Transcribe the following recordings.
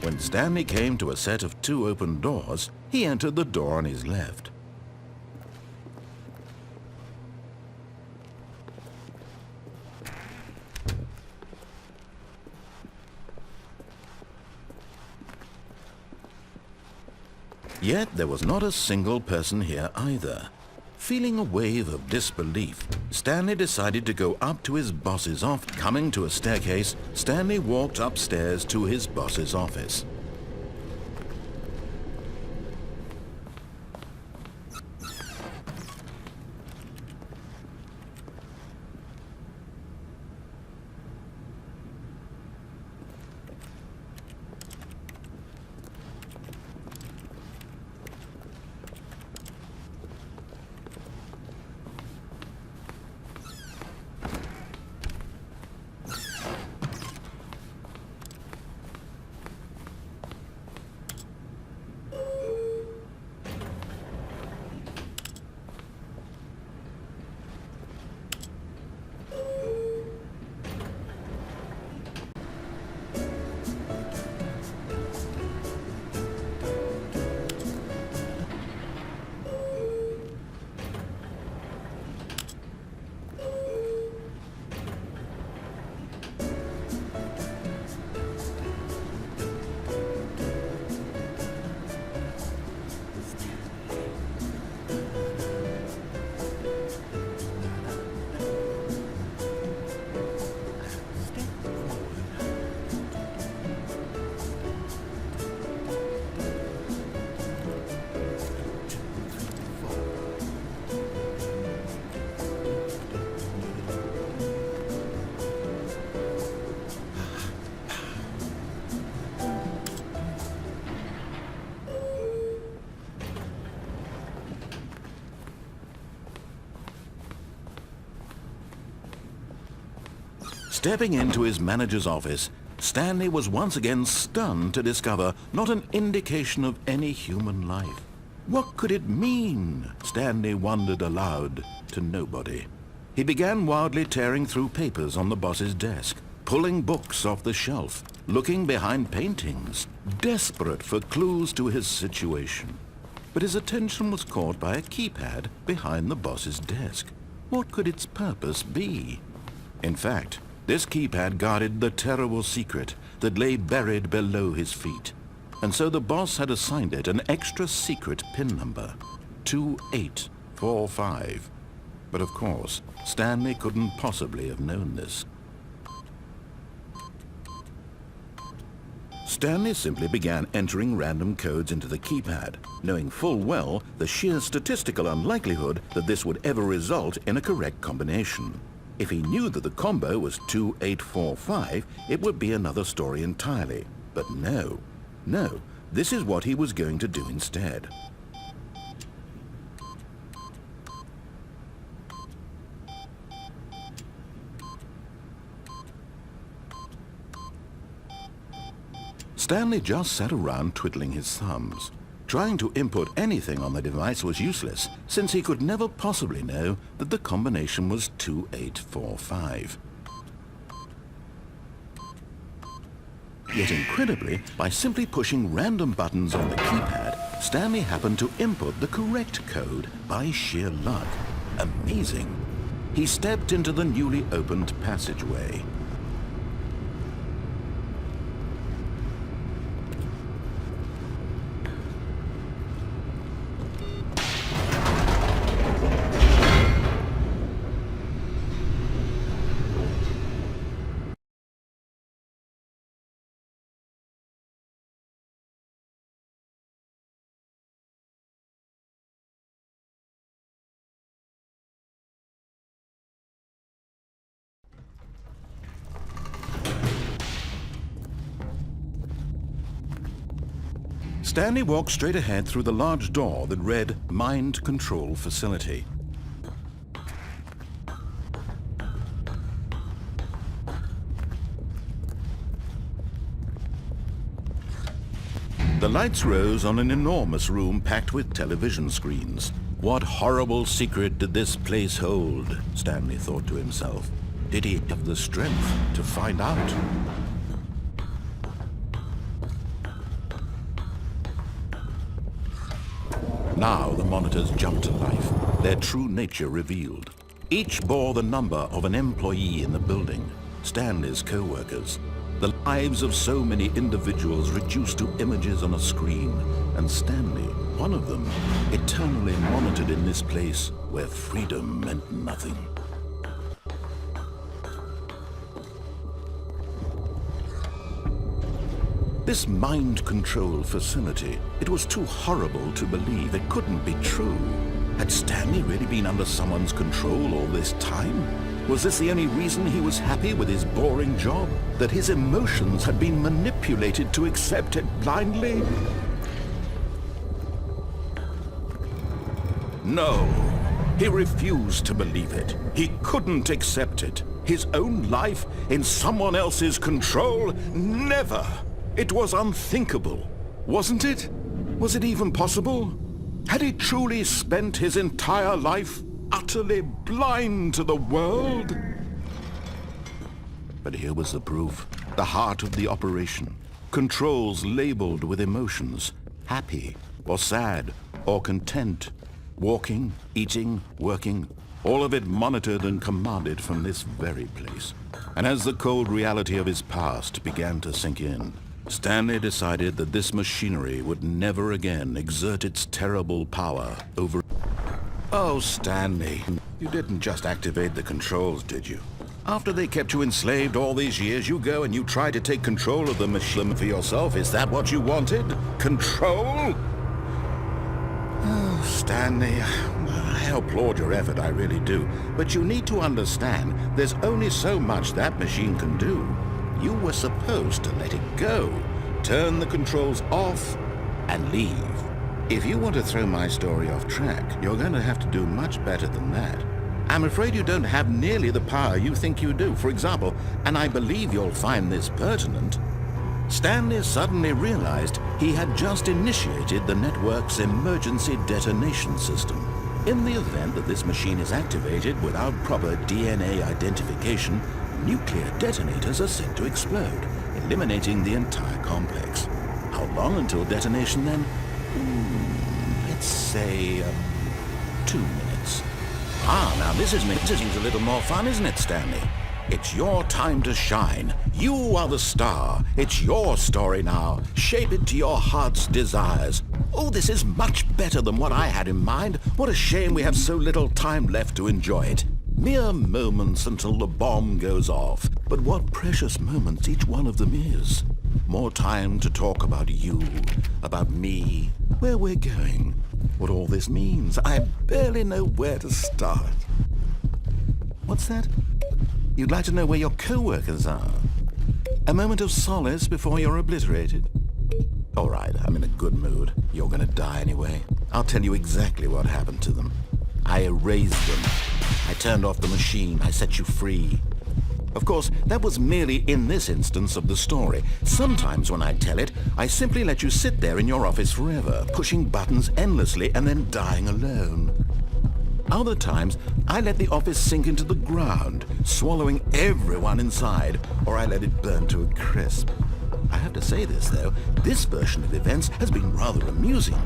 When Stanley came to a set of 2 open doors, he entered the door on his left. Yet there was not a single person here either. Feeling a wave of disbelief, Stanley decided to go up to his boss's office. Coming to a staircase, Stanley walked upstairs to his boss's office. Stepping into his manager's office, Stanley was once again stunned to discover not an indication of any human life. What could it mean? Stanley wondered aloud to nobody. He began wildly tearing through papers on the boss's desk, pulling books off the shelf, looking behind paintings, desperate for clues to his situation. But his attention was caught by a keypad behind the boss's desk. What could its purpose be? In fact, this keypad guarded the terrible secret that lay buried below his feet. And so the boss had assigned it an extra secret PIN number, 2845. But of course, Stanley couldn't possibly have known this. Stanley simply began entering random codes into the keypad, knowing full well the sheer statistical unlikelihood that this would ever result in a correct combination. If he knew that the combo was 2845, it would be another story entirely. But no, this is what he was going to do instead. Stanley just sat around twiddling his thumbs. Trying to input anything on the device was useless, since he could never possibly know that the combination was 2845. Yet incredibly, by simply pushing random buttons on the keypad, Stanley happened to input the correct code by sheer luck. Amazing. He stepped into the newly opened passageway. Stanley walked straight ahead through the large door that read Mind Control Facility. The lights rose on an enormous room packed with television screens. What horrible secret did this place hold? Stanley thought to himself. Did he have the strength to find out? Now the monitors jumped to life, their true nature revealed. Each bore the number of an employee in the building, Stanley's co-workers. The lives of so many individuals reduced to images on a screen, and Stanley, one of them, eternally monitored in this place where freedom meant nothing. This mind control facility, it was too horrible to believe. It couldn't be true. Had Stanley really been under someone's control all this time? Was this the only reason he was happy with his boring job? That his emotions had been manipulated to accept it blindly? No, he refused to believe it. He couldn't accept it. His own life in someone else's control? Never! It was unthinkable, wasn't it? Was it even possible? Had he truly spent his entire life utterly blind to the world? But here was the proof. The heart of the operation. Controls labeled with emotions. Happy, or sad, or content. Walking, eating, working. All of it monitored and commanded from this very place. And as the cold reality of his past began to sink in, Stanley decided that this machinery would never again exert its terrible power over... Oh, Stanley, you didn't just activate the controls, did you? After they kept you enslaved all these years, you go and you try to take control of the machine for yourself. Is that what you wanted? Control? Oh, Stanley, I applaud your effort, I really do. But you need to understand, there's only so much that machine can do. You were supposed to let it go, turn the controls off, and leave. If you want to throw my story off track, you're going to have to do much better than that. I'm afraid you don't have nearly the power you think you do. For example, and I believe you'll find this pertinent, Stanley suddenly realized he had just initiated the network's emergency detonation system. In the event that this machine is activated without proper DNA identification, nuclear detonators are set to explode, eliminating the entire complex. How long until detonation then? Let's say 2 minutes. Ah, now this seems a little more fun, isn't it, Stanley? It's your time to shine. You are the star. It's your story now. Shape it to your heart's desires. Oh, this is much better than what I had in mind. What a shame we have so little time left to enjoy it. Mere moments until the bomb goes off. But what precious moments each one of them is. More time to talk about you, about me, where we're going, what all this means. I barely know where to start. What's that? You'd like to know where your co-workers are? A moment of solace before you're obliterated? All right, I'm in a good mood. You're gonna die anyway. I'll tell you exactly what happened to them. I erased them. I turned off the machine. I set you free. Of course, that was merely in this instance of the story. Sometimes when I tell it, I simply let you sit there in your office forever, pushing buttons endlessly and then dying alone. Other times, I let the office sink into the ground, swallowing everyone inside, or I let it burn to a crisp. I have to say this, though, this version of events has been rather amusing.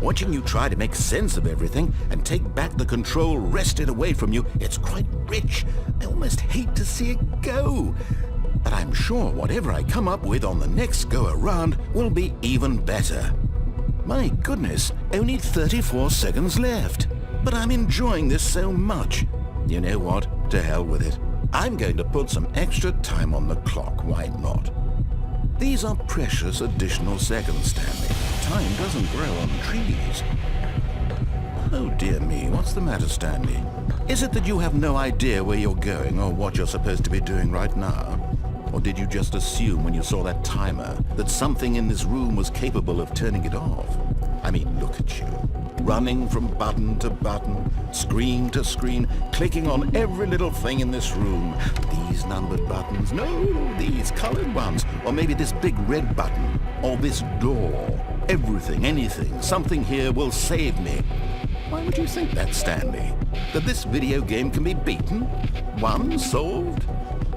Watching you try to make sense of everything and take back the control wrested away from you, it's quite rich. I almost hate to see it go. But I'm sure whatever I come up with on the next go-around will be even better. My goodness, only 34 seconds left. But I'm enjoying this so much. You know what? To hell with it. I'm going to put some extra time on the clock, why not? These are precious additional seconds, Stanley. Time doesn't grow on trees. Oh dear me, what's the matter, Stanley? Is it that you have no idea where you're going or what you're supposed to be doing right now? Or did you just assume when you saw that timer that something in this room was capable of turning it off? I mean, look at you. Running from button to button, screen to screen, clicking on every little thing in this room. These numbered buttons, no, these colored ones. Or maybe this big red button, or this door. Everything, anything, something here will save me. Why would you think that, Stanley? That this video game can be beaten? Won? Solved?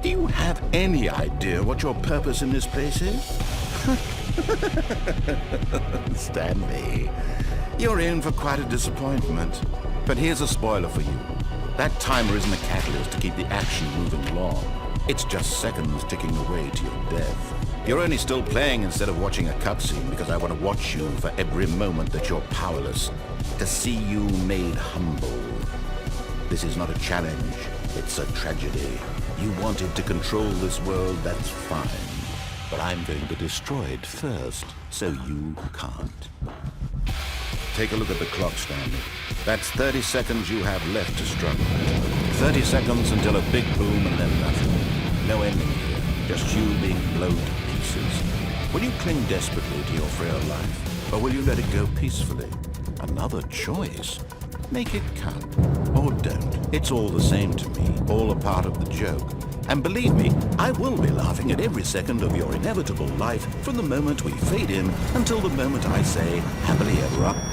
Do you have any idea what your purpose in this place is? Stanley, You're in for quite a disappointment. But here's a spoiler for you. That timer isn't a catalyst to keep the action moving along. It's just seconds ticking away to your death. You're only still playing instead of watching a cutscene because I want to watch you for every moment that you're powerless, to see you made humble. This is not a challenge, it's a tragedy. You wanted to control this world, that's fine. But I'm going to destroy it first, so you can't. Take a look at the clock, Stanley. That's 30 seconds you have left to struggle. 30 seconds until a big boom and then nothing. No ending here, just you being blown to pieces. Will you cling desperately to your frail life, or will you let it go peacefully? Another choice. Make it count, or don't. It's all the same to me, all a part of the joke. And believe me, I will be laughing at every second of your inevitable life from the moment we fade in until the moment I say, happily ever after.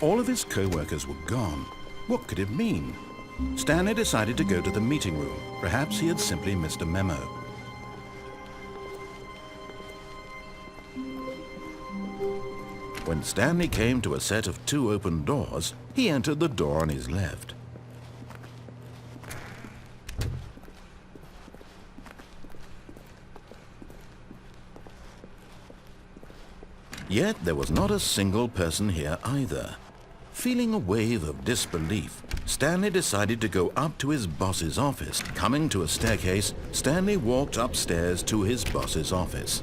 All of his co-workers were gone. What could it mean? Stanley decided to go to the meeting room. Perhaps he had simply missed a memo. When Stanley came to a set of 2 open doors, he entered the door on his left. Yet there was not a single person here either. Feeling a wave of disbelief, Stanley decided to go up to his boss's office. Coming to a staircase, Stanley walked upstairs to his boss's office.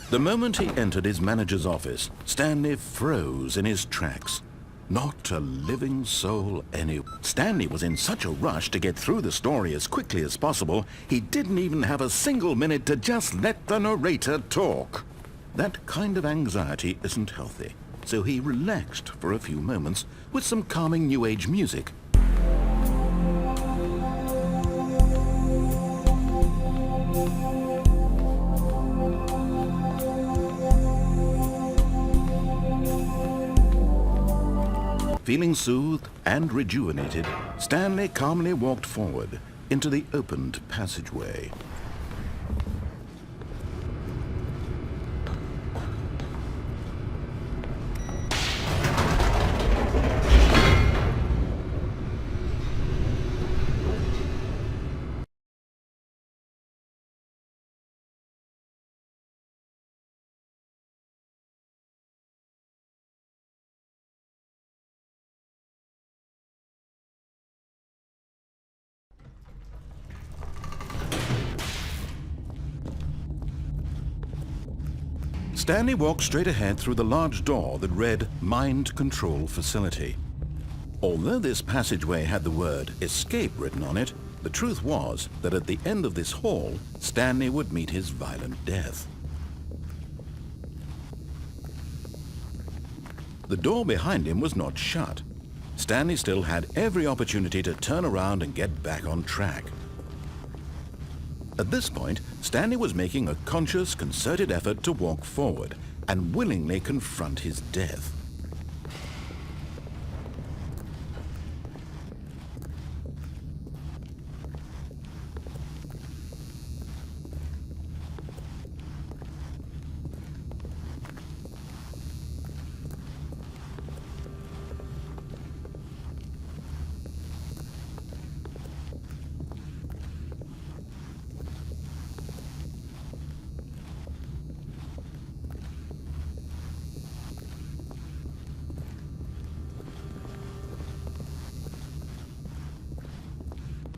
The moment he entered his manager's office, Stanley froze in his tracks. Not a living soul anywhere. Stanley was in such a rush to get through the story as quickly as possible, he didn't even have a single minute to just let the narrator talk. That kind of anxiety isn't healthy, so he relaxed for a few moments with some calming New Age music. Feeling soothed and rejuvenated, Stanley calmly walked forward into the opened passageway. Stanley walked straight ahead through the large door that read Mind Control Facility. Although this passageway had the word Escape written on it, the truth was that at the end of this hall, Stanley would meet his violent death. The door behind him was not shut. Stanley still had every opportunity to turn around and get back on track. At this point, Stanley was making a conscious, concerted effort to walk forward and willingly confront his death.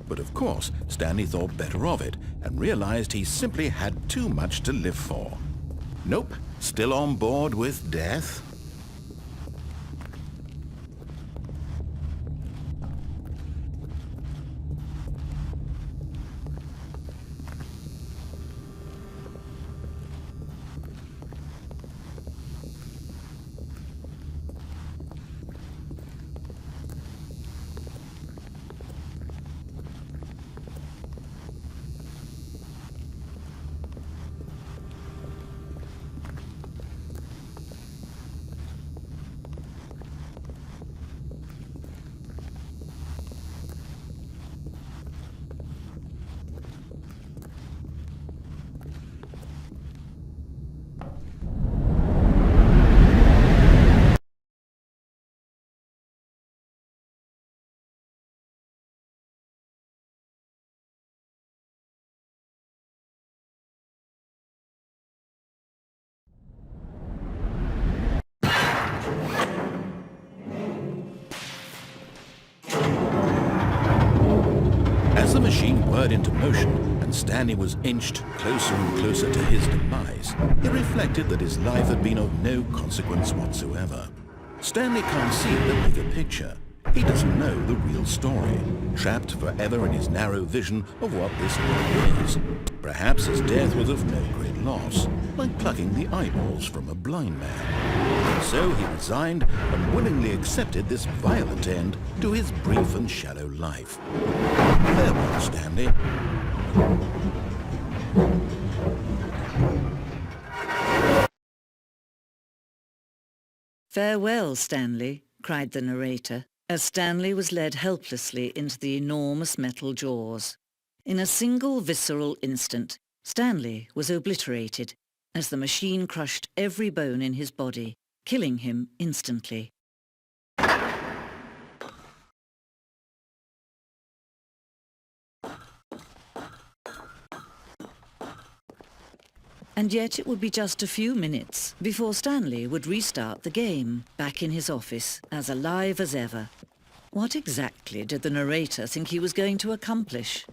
But of course, Stanley thought better of it and realized he simply had too much to live for. Nope, still on board with death? As the machine whirred into motion and Stanley was inched closer and closer to his demise, he reflected that his life had been of no consequence whatsoever. Stanley can't see the bigger picture. He doesn't know the real story, trapped forever in his narrow vision of what this world is. Perhaps his death was of no great loss, like plucking the eyeballs from a blind man. So he resigned and willingly accepted this violent end to his brief and shallow life. Farewell, Stanley. "Farewell, Stanley," cried the narrator, as Stanley was led helplessly into the enormous metal jaws. In a single visceral instant, Stanley was obliterated as the machine crushed every bone in his body, killing him instantly. And yet it would be just a few minutes before Stanley would restart the game, back in his office, as alive as ever. What exactly did the narrator think he was going to accomplish?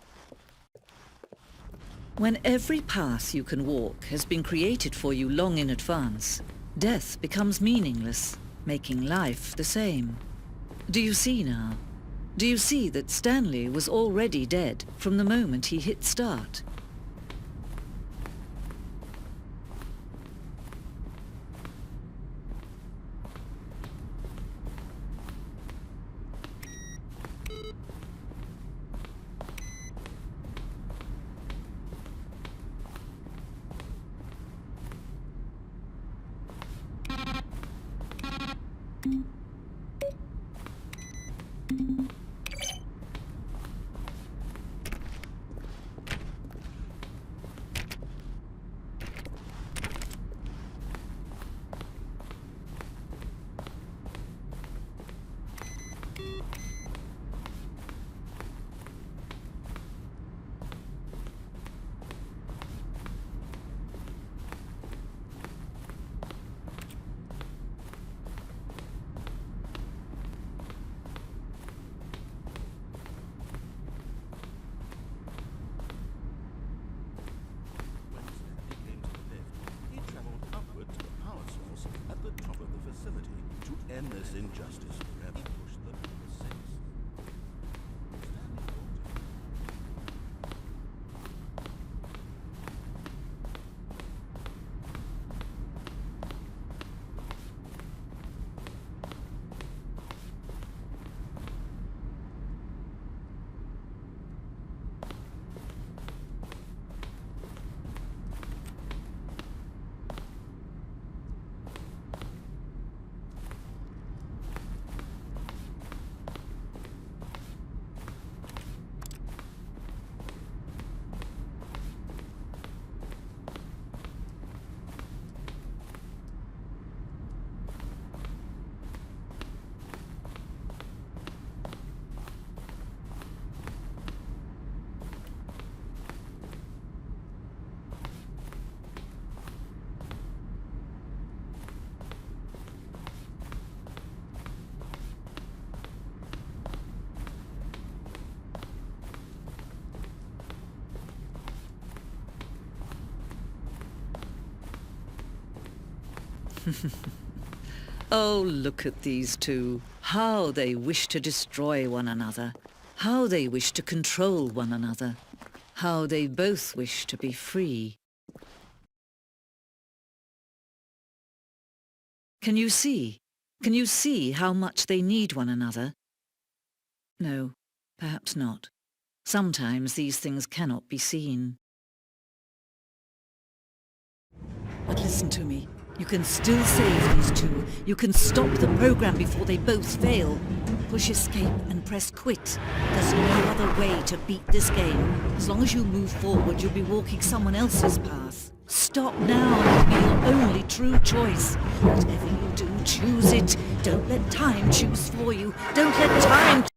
When every path you can walk has been created for you long in advance, death becomes meaningless, making life the same. Do you see now? Do you see that Stanley was already dead from the moment he hit start? End this injustice forever. Push them to the six. Oh, look at these two. How they wish to destroy one another. How they wish to control one another. How they both wish to be free. Can you see? Can you see how much they need one another? No, perhaps not. Sometimes these things cannot be seen. But listen to me. You can still save these two. You can stop the program before they both fail. Push escape and press quit. There's no other way to beat this game. As long as you move forward, you'll be walking someone else's path. Stop now and it'll be your only true choice. Whatever you do, choose it. Don't let time choose for you. Don't let time...